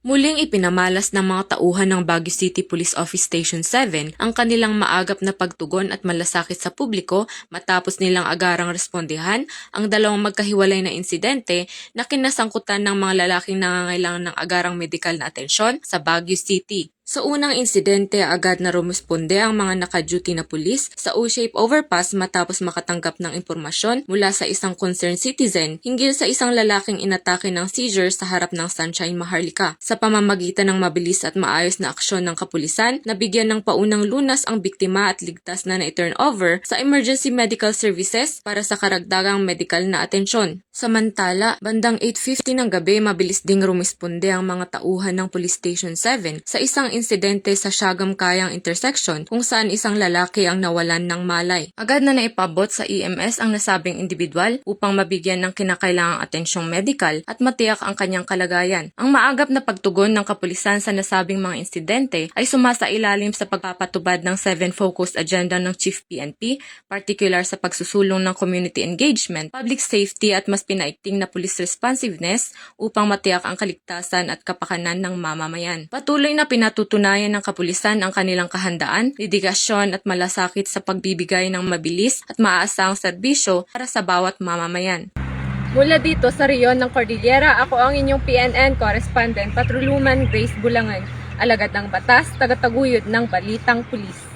Muling ipinamalas ng mga tauhan ng Baguio City Police Office Station 7 ang kanilang maagap na pagtugon at malasakit sa publiko matapos nilang agarang respondihan ang dalawang magkahiwalay na insidente na kinasangkutan ng mga lalaking nangangailangan ng agarang medikal na atensyon sa Baguio City. Sa unang insidente, agad na rumisponde ang mga naka-duty na pulis sa O-shape overpass matapos makatanggap ng impormasyon mula sa isang concerned citizen hinggil sa isang lalaking inatake ng seizure sa harap ng Sunshine Maharlika. Sa pamamagitan ng mabilis at maayos na aksyon ng kapulisan, nabigyan ng paunang lunas ang biktima at ligtas na na-turn over sa emergency medical services para sa karagdagang medical na atensyon. Samantala, bandang 8:50 ng gabi, mabilis ding rumisponde ang mga tauhan ng Police Station 7 sa isang insidente sa Siagam Kayang intersection kung saan isang lalaki ang nawalan ng malay. Agad na naipabot sa EMS ang nasabing individual upang mabigyan ng kinakailangang atensyong medikal at matiyak ang kanyang kalagayan. Ang maagap na pagtugon ng kapulisan sa nasabing mga insidente ay sumasailalim sa pagpapatubad ng 7 focused agenda ng Chief PNP, particular sa pagsusulong ng community engagement, public safety at mas pinaigting na police responsiveness upang matiyak ang kaligtasan at kapakanan ng mamamayan. Patuloy na pinatutunayan ng kapulisan ang kanilang kahandaan, dedikasyon at malasakit sa pagbibigay ng mabilis at maaasahang serbisyo para sa bawat mamamayan. Mula dito sa reyon ng Cordillera, ako ang inyong PNN correspondent, Patroluman Grace Bulangan, alagad ng batas, tagataguyod ng Balitang Pulis.